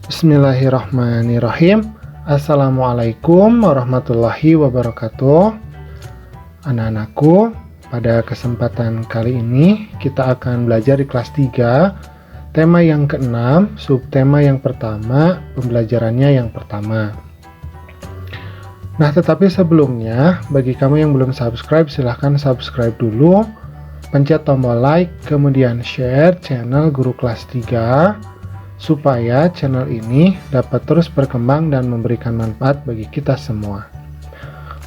Bismillahirrahmanirrahim. Assalamualaikum warahmatullahi wabarakatuh. Anak-anakku, pada kesempatan kali ini kita akan belajar di kelas 3, tema yang ke-6, subtema yang pertama, pembelajarannya yang pertama. Nah, tetapi sebelumnya, bagi kamu yang belum subscribe, silahkan subscribe dulu, pencet tombol like, kemudian share channel Guru Kelas 3, supaya channel ini dapat terus berkembang dan memberikan manfaat bagi kita semua.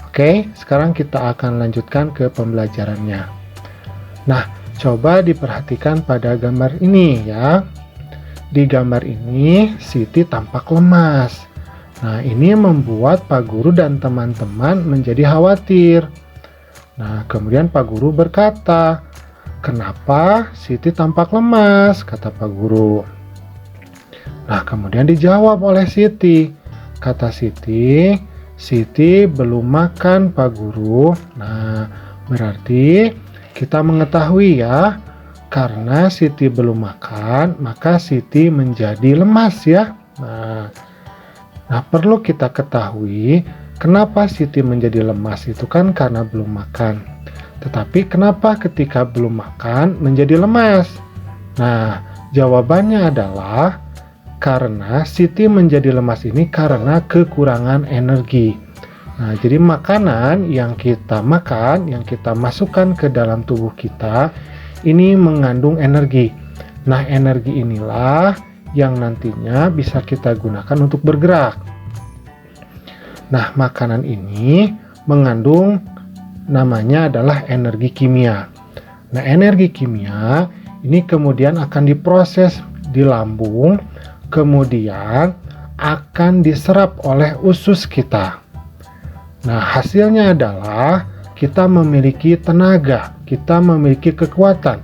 Oke, sekarang kita akan lanjutkan ke pembelajarannya. Nah, coba diperhatikan pada gambar ini ya. Di gambar ini, Siti tampak lemas. Nah, ini membuat Pak Guru dan teman-teman menjadi khawatir. Nah, kemudian Pak Guru berkata, "Kenapa Siti tampak lemas?" kata Pak Guru. Nah, kemudian dijawab oleh Siti. Kata Siti, "Siti belum makan, Pak Guru." Nah, berarti kita mengetahui ya, karena Siti belum makan, maka Siti menjadi lemas ya. Nah, perlu kita ketahui, kenapa Siti menjadi lemas itu kan karena belum makan. Tetapi kenapa ketika belum makan menjadi lemas? Nah, jawabannya adalah karena Siti menjadi lemas ini karena kekurangan energi. Nah, jadi makanan yang kita makan, yang kita masukkan ke dalam tubuh kita, ini mengandung energi. Nah, energi inilah yang nantinya bisa kita gunakan untuk bergerak. Nah, makanan ini mengandung namanya adalah energi kimia. Nah, energi kimia ini kemudian akan diproses di lambung, kemudian akan diserap oleh usus kita. Nah, hasilnya adalah kita memiliki tenaga, kita memiliki kekuatan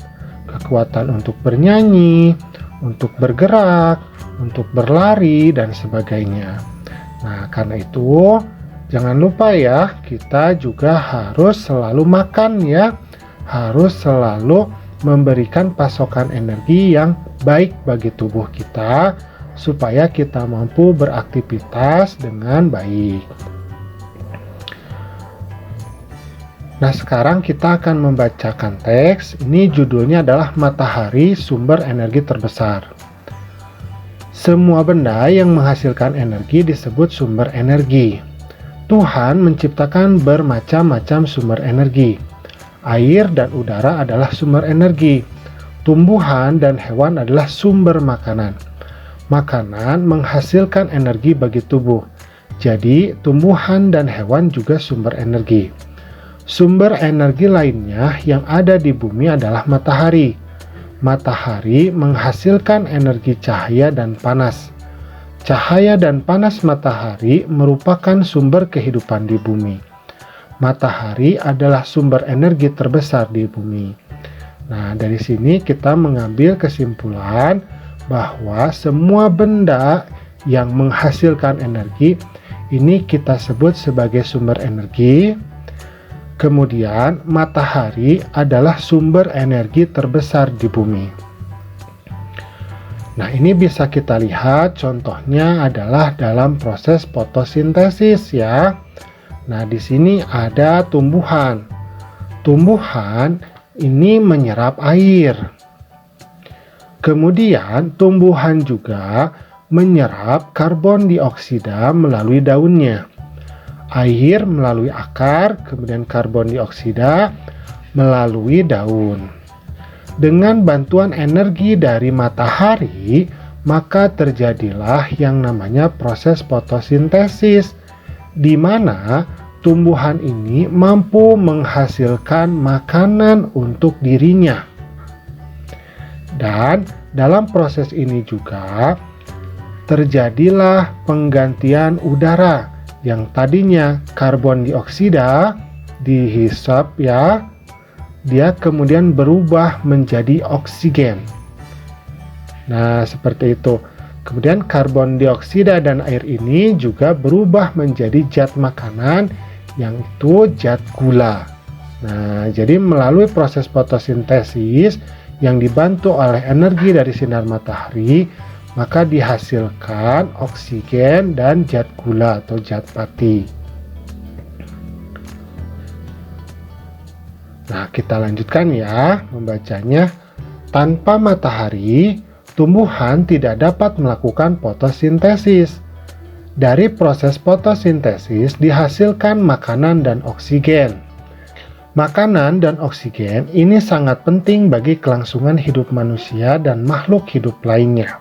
untuk bernyanyi, untuk bergerak, untuk berlari, dan sebagainya. Nah, karena itu jangan lupa ya, kita juga harus selalu makan ya, harus selalu memberikan pasokan energi yang baik bagi tubuh kita, supaya kita mampu beraktivitas dengan baik. Nah, sekarang kita akan membacakan teks. Ini judulnya adalah Matahari, Sumber Energi Terbesar. Semua benda yang menghasilkan energi disebut sumber energi. Tuhan menciptakan bermacam-macam sumber energi. Air dan udara adalah sumber energi. Tumbuhan dan hewan adalah sumber makanan. Makanan menghasilkan energi bagi tubuh. Jadi, tumbuhan dan hewan juga sumber energi. Sumber energi lainnya yang ada di bumi adalah matahari. Matahari menghasilkan energi cahaya dan panas. Cahaya dan panas matahari merupakan sumber kehidupan di bumi. Matahari adalah sumber energi terbesar di bumi. Nah, dari sini kita mengambil kesimpulan bahwa semua benda yang menghasilkan energi ini kita sebut sebagai sumber energi. Kemudian matahari adalah sumber energi terbesar di bumi. Nah, ini bisa kita lihat contohnya adalah dalam proses fotosintesis ya. Nah, di sini ada tumbuhan. Tumbuhan ini menyerap air. Kemudian tumbuhan juga menyerap karbon dioksida melalui daunnya. Air melalui akar, kemudian karbon dioksida melalui daun. Dengan bantuan energi dari matahari, maka terjadilah yang namanya proses fotosintesis, di mana tumbuhan ini mampu menghasilkan makanan untuk dirinya. Dan dalam proses ini juga terjadilah penggantian udara yang tadinya karbon dioksida dihisap ya, dia kemudian berubah menjadi oksigen. Nah, seperti itu. Kemudian karbon dioksida dan air ini juga berubah menjadi zat makanan, yang itu zat gula. Nah, jadi melalui proses fotosintesis yang dibantu oleh energi dari sinar matahari, maka dihasilkan oksigen dan zat gula atau zat pati. Nah, kita lanjutkan ya membacanya. Tanpa matahari, tumbuhan tidak dapat melakukan fotosintesis. Dari proses fotosintesis dihasilkan makanan dan oksigen. Makanan dan oksigen ini sangat penting bagi kelangsungan hidup manusia dan makhluk hidup lainnya.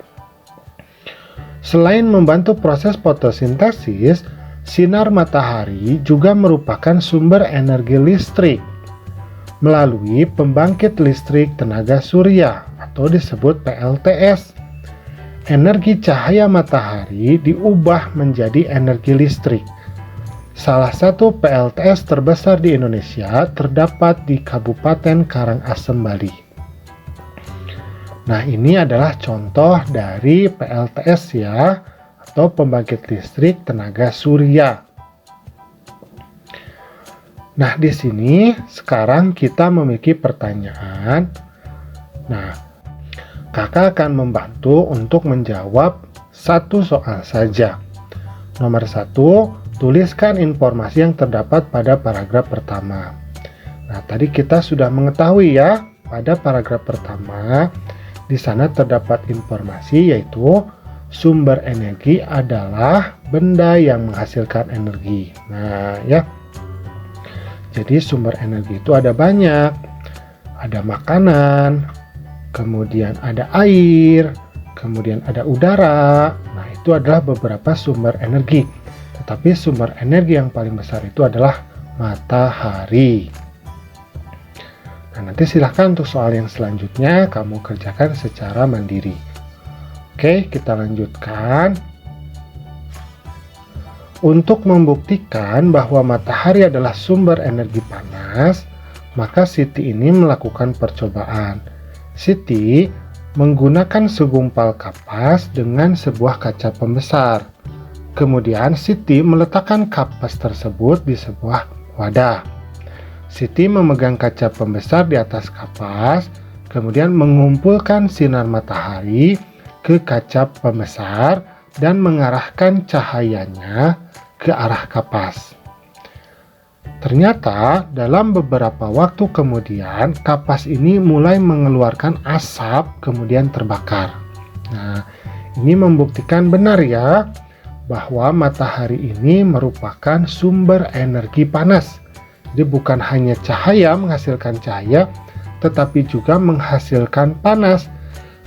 Selain membantu proses fotosintesis, sinar matahari juga merupakan sumber energi listrik melalui pembangkit listrik tenaga surya atau disebut PLTS. Energi cahaya matahari diubah menjadi energi listrik. Salah satu PLTS terbesar di Indonesia terdapat di Kabupaten Karangasem, Bali. Nah, ini adalah contoh dari PLTS ya, atau pembangkit listrik tenaga surya. Nah, di sini sekarang kita memiliki pertanyaan. Nah, kakak akan membantu untuk menjawab satu soal saja. Nomor 1, tuliskan informasi yang terdapat pada paragraf pertama. Nah, tadi kita sudah mengetahui ya, pada paragraf pertama, di sana terdapat informasi yaitu sumber energi adalah benda yang menghasilkan energi. Nah, ya. Jadi sumber energi itu ada banyak, ada makanan, kemudian ada air, kemudian ada udara. Nah, itu adalah beberapa sumber energi. Tetapi sumber energi yang paling besar itu adalah matahari. Nah, nanti silahkan untuk soal yang selanjutnya kamu kerjakan secara mandiri. Oke, kita lanjutkan. Untuk membuktikan bahwa matahari adalah sumber energi panas, maka Siti ini melakukan percobaan. Siti menggunakan segumpal kapas dengan sebuah kaca pembesar. Kemudian Siti meletakkan kapas tersebut di sebuah wadah. Siti memegang kaca pembesar di atas kapas, kemudian mengumpulkan sinar matahari ke kaca pembesar dan mengarahkan cahayanya ke arah kapas. Ternyata dalam beberapa waktu kemudian kapas ini mulai mengeluarkan asap kemudian terbakar. Nah, ini membuktikan benar ya bahwa matahari ini merupakan sumber energi panas. Jadi bukan hanya cahaya menghasilkan cahaya, tetapi juga menghasilkan panas.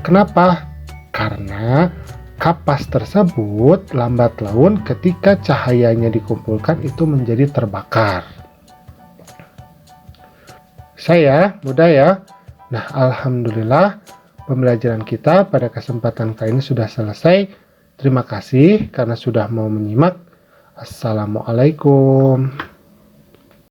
Kenapa? Karena kapas tersebut lambat laun ketika cahayanya dikumpulkan itu menjadi terbakar. Saya mudah ya. Nah, alhamdulillah pembelajaran kita pada kesempatan kali ini sudah selesai. Terima kasih karena sudah mau menyimak. Assalamualaikum.